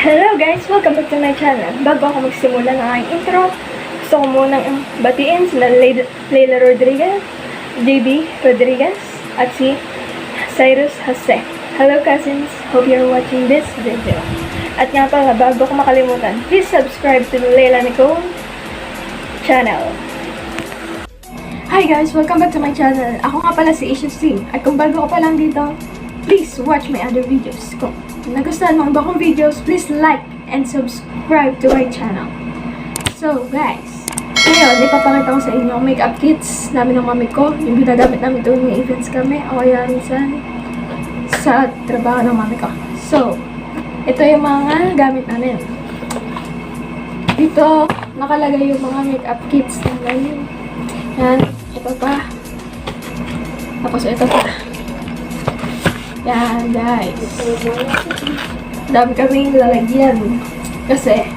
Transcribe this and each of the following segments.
Hello guys! Welcome back to my channel. Bago ako magsimula ng aking intro, gusto ko munang batiin sila Leila Rodriguez, JB Rodriguez, at si Cyrus Jose. Hello cousins! Hope you're watching this video. At nga pala, bago ko makalimutan, please subscribe to the Leila Nicole channel. Hi guys! Welcome back to my channel. Ako nga pala si Isha C. At kung bago ka pa lang dito, please watch my other videos. Kung nagustuhan mo ang bakong videos, please like and subscribe to my channel. So guys, ngayon, ipapakita ko sa inyo ang makeup kits namin ng mami ko. Yung ginagamit namin tuwing may events kami o kaya minsan sa trabaho ng mami ko. So, ito yung mga gamit namin. Dito, nakalagay yung mga makeup kits namin. Yan, ito pa. Tapos ito pa. Yan, guys. Dami kaming lalagyan. Kasi,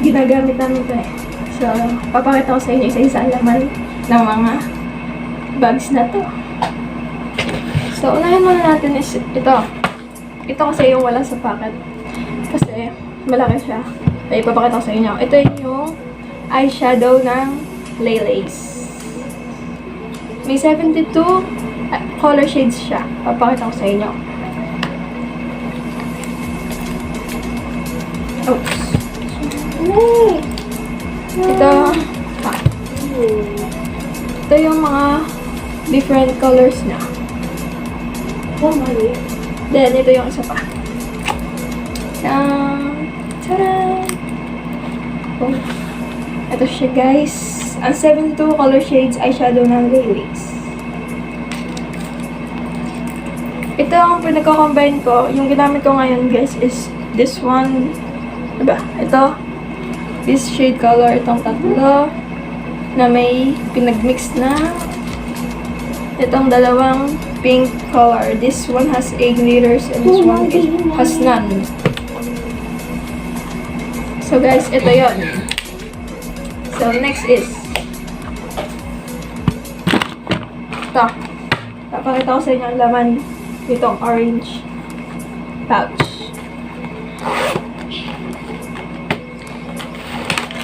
ginagamit namin ito eh. So, papakita ko sa inyo isa-isa ang laman ng mga bags na to. So, unahin muna natin is ito. Ito kasi yung wala sa packet. Kasi, malaki siya. Ay, papakita ko sa inyo. Ito yung eyeshadow ng Laylace. May 72 color shades siya. Papakita ko sa inyo. Oops. Ito. Ito yung mga different colors na. Then, ito yung isa pa. Tcharam! Oh. Ito siya, guys. Ang 72 color shades eyeshadow ng Laylace. Ito ang pinagko-combine ko. Yung ginamit ko ngayon, guys, is this one. Diba? Ito. This shade color. Itong tatlo. Na may pinag-mix na. Itong dalawang pink color. This one has 8 glitters and this one has none. So, guys, ito yon. So, next is ito. Papakita ko sa inyo ang laman itong orange pouch.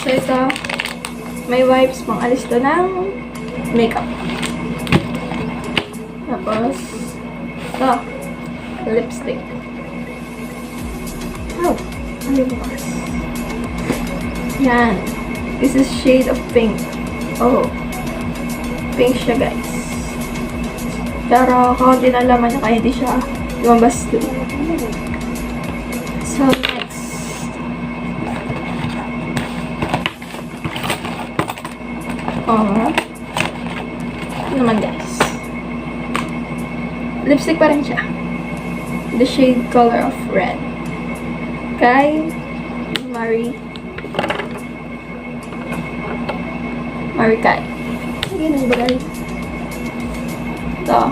So, ito, may wipes pang alis to ng makeup. Tapos, ito, lipstick. Oh, ano bukas? Yan. This is shade of pink. Oh, pink siya, guys. Pero, kaunti na laman niya kaya hindi siya lumabas doon. So, next. Oh. Ito naman, guys. Lipstick pa rin siya. The shade color of red. Kay Marie Kay. Ganun ba, guys? Ito.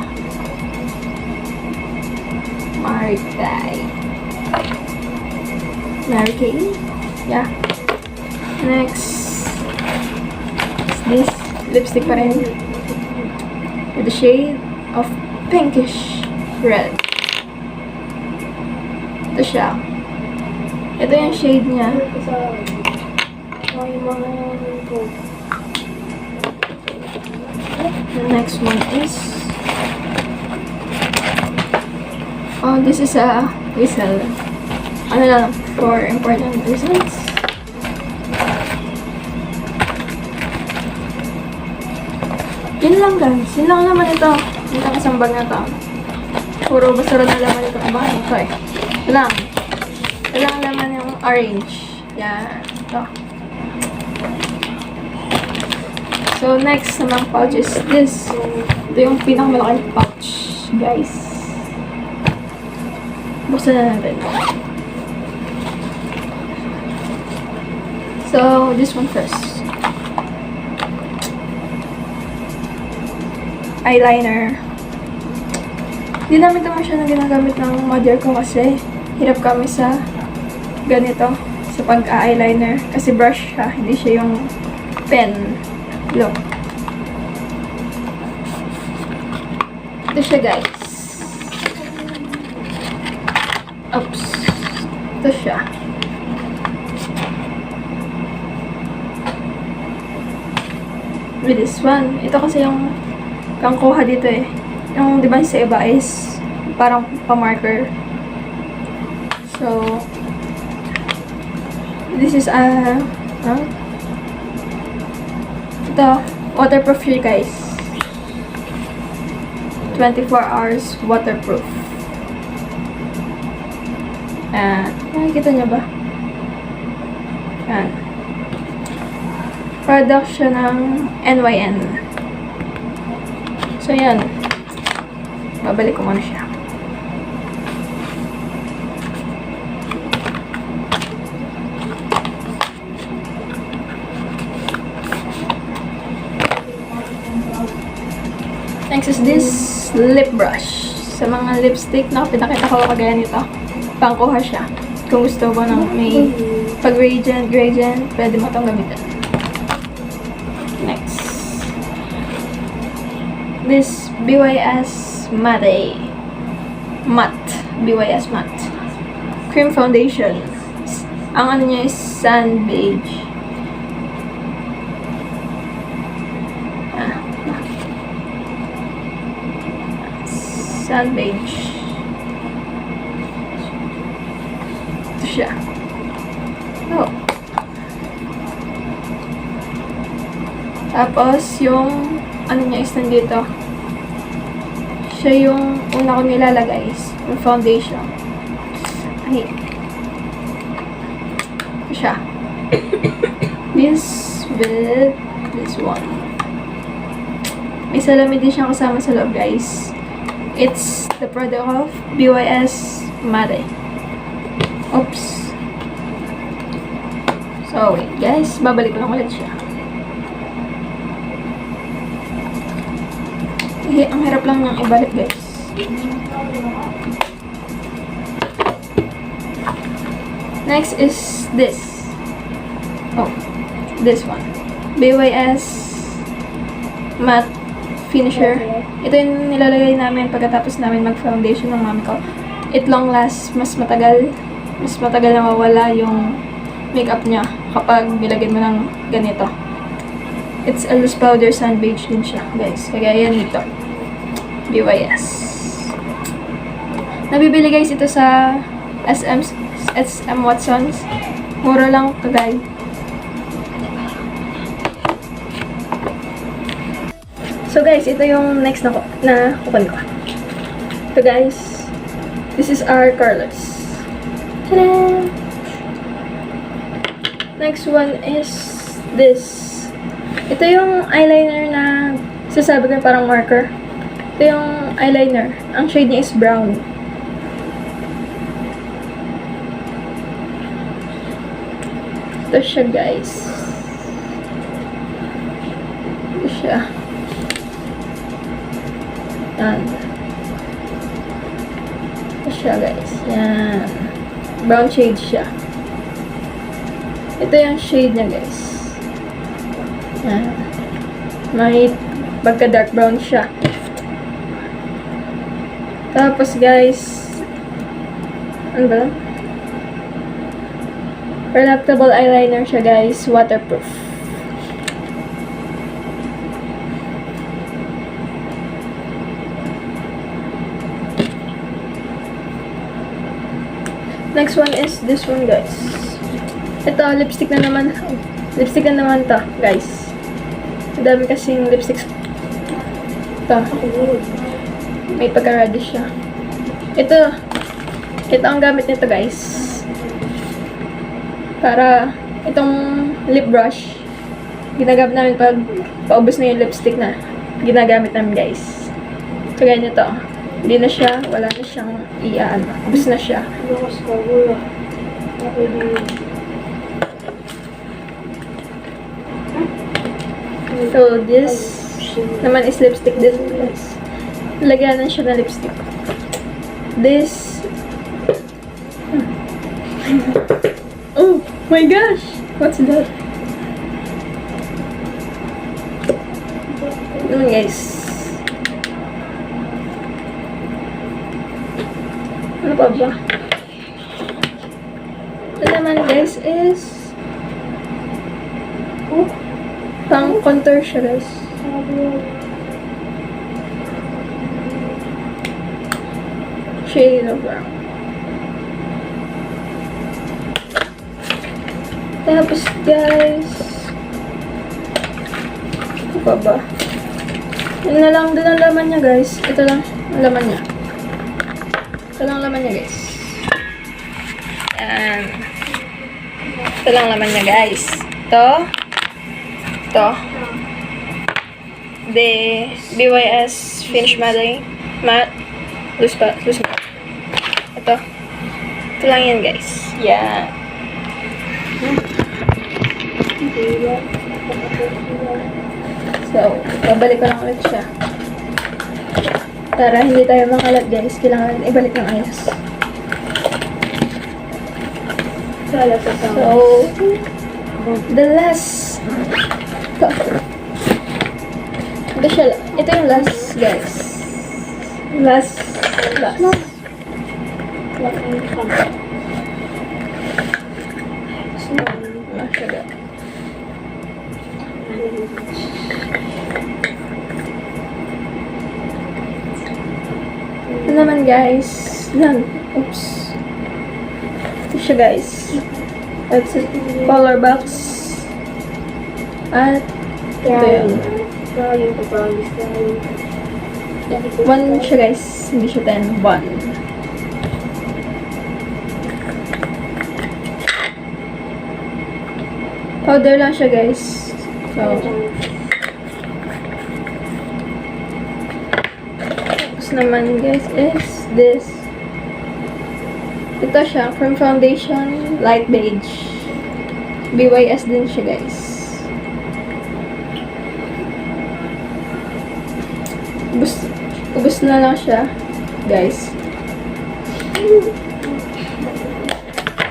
Mary Kay. Yeah. Next. This lipstick pa rin. With the shade of pinkish red. Ito siya. Ito yung shade niya. The next one is this is a whistle. Ano lang, for important reasons. Yun lang, guys. Yun lang naman ito. Yun lang isang bag na ito. Puro basura na laman ito. Bakit ito eh. Ito lang. Ito lang naman yung orange. Yan. Ito. So, next namang pouch is this. Ito yung pinakamalaking pouch, guys. Buksan na natin. So, this one first. Eyeliner. Hindi namin naman siya na ginagamit ng mother ko kasi hirap kami sa ganito, sa pag-eyeliner. Kasi brush siya, hindi siya yung pen. Look. Ito siya, guys. Oops. Ito siya. With this one. Ito kasi yung kangkuha dito eh. Yung di ba sa iba is parang pa-marker. So, this is ito, waterproof siya guys. 24 hours waterproof. Nakikita niyo ba? Ayan. Product siya ng NYN. So, yan. Babalik ko muna siya. Next is this lip brush. Sa mga lipstick na pinakita ko kagaya nito. Pangkuha siya. Kung gusto mo ng may pag-gradient, pwede mo itong gamitin. Next. This BYS Matte. BYS Matte. Cream foundation. Ang ano niya is sand beige. Sand beige. Ito siya. Oh. Tapos, yung ano niya is nandito. Siya yung una ko nilalagay is yung foundation. Ay. Ito siya. This with this one. May salamin din siyang kasama sa loob, guys. It's the product of BYS Matte. Oops. So, wait, guys. Babalik ko lang ulit siya. Ang hirap lang niyang ibalik, guys. Next is this. Oh, this one. BYS Matte Finisher. Ito yung nilalagay namin pagkatapos namin mag-foundation ng mami ko. It long lasts, mas matagal na mawala yung makeup niya kapag nilagyan mo ng ganito. It's a loose powder sand beige din siya, guys. Kagaya nito. BYS. Nabibili guys ito sa SM Watsons. Mura lang ito, guys. So guys, ito yung next na kukunin ko. So guys, this is our colors. Ta-da! Next one is this. Ito yung eyeliner na sasabi ko parang marker. Ito yung eyeliner. Ang shade niya is brown. Ito siya guys. Ito siya. Yan. Ito siya guys. Yan. Brown shade siya. Ito yung shade niya guys. Yan. May pagka dark brown siya. Tapos guys, ano ba? Retractable eyeliner siya guys. Waterproof. Next one is this one, guys. Ito, lipstick na naman. Lipstick na naman to, guys. Madami kasing lipsticks. Ito. May pagka-reddish siya. Ito ang gamit nito, guys. Para itong lip brush, ginagamit namin pag paubos na yung lipstick na ginagamit namin, guys. So, ganyan ito. Hindi na siya, wala na siyang iaan. Ubus na siya. So, this naman is lipstick din, guys. Lagyan na siya ng lipstick. This. Oh my gosh! What's that? Yun, guys. Ano pa ba? Ito naman guys is pang contour siya guys. Shade of brown. Tapos guys, ano pa ba? Yun na lang din ang laman niya guys. Ito lang ang laman niya. Ito lang laman niya guys. Yan. Ito lang laman niya guys. Ito. The BYS Finish Matte. Loose pa. Ito. Ito lang yan guys. Yan. So, babalik ko lang ulit siya. Para hindi tayo makalat guys, kailangan ibalik ng ayos. So, the last. Ito yung last guys. Last. Ito naman guys. Oops. Ito siya guys. That's a color box. At ito yun. One siya guys. Hindi siya 10. 1. Powder lang siya guys. So, tapos naman guys is this. Ito siya, from foundation, light beige. BYS din siya guys. Ubus na lang siya guys.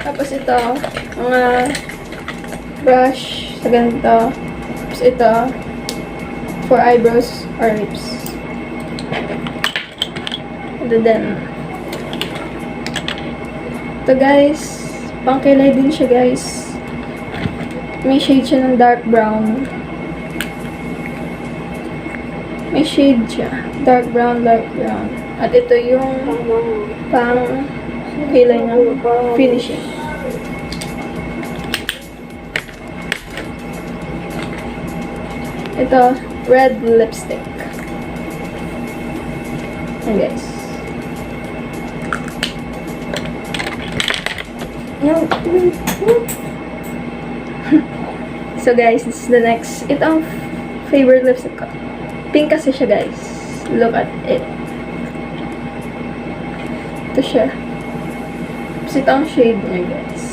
Tapos ito, mga brush sa ganito. Tapos ito, for eyebrows or lips. Ito din. Ito guys, pangkilay din siya guys. May shade siya ng dark brown. May shade siya. Dark brown. At ito yung pang kilay ng finishing. Ito, red lipstick. Ayan guys. So guys, this is the next. Ito ang favorite lipstick ko. Pink kasi siya guys. Look at it. Ito siya. Tapos ito ang shade niya guys.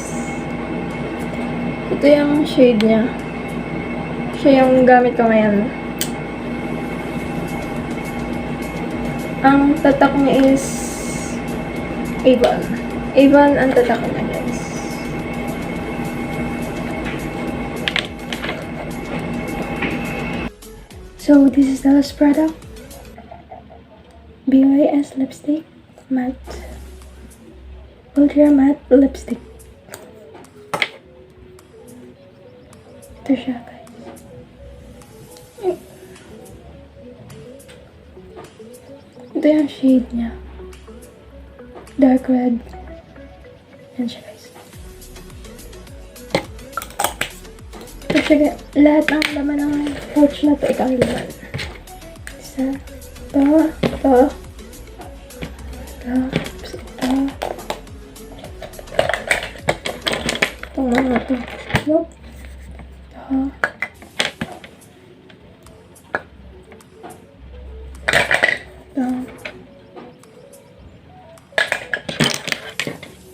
Ito yung shade niya. Siya yung gamit ko ngayon. Ang tatak niya is Avon. Avon ang tatak niya guys. So, this is the last product. BYS lipstick. Matte. Ultra matte lipstick. Ito siya guys. Ito yung shade niya. Dark red. Yan siya guys. Ito siya, lahat ng laman ng pouch na to, ito ang laman. Isa. Ito. Tapos ito. Itong mga ito. Nope.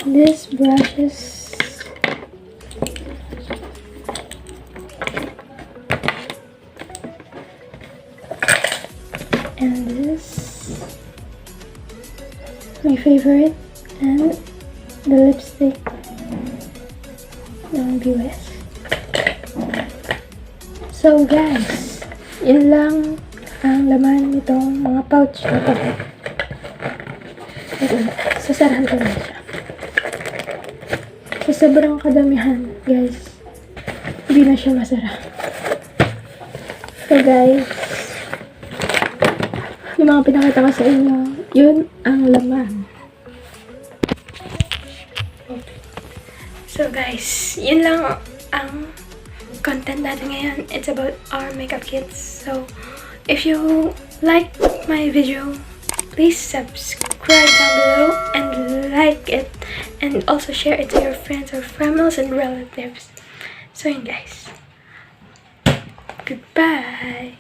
This brushes and this my favorite and the lipstick ng BYS. So guys, yun lang ang laman nitong mga pouch na to. Sasarahan ko na siya. sobrang kadamihan, guys, hindi na siya masarap. So, guys, yung mga pinakita ko sa inyo, yun ang laman. So, guys, yun lang ang content natin ngayon. It's about our makeup kits. So, if you like my video, please subscribe down below and like it, and also share it to your friends or families and relatives. So yun, guys. Goodbye!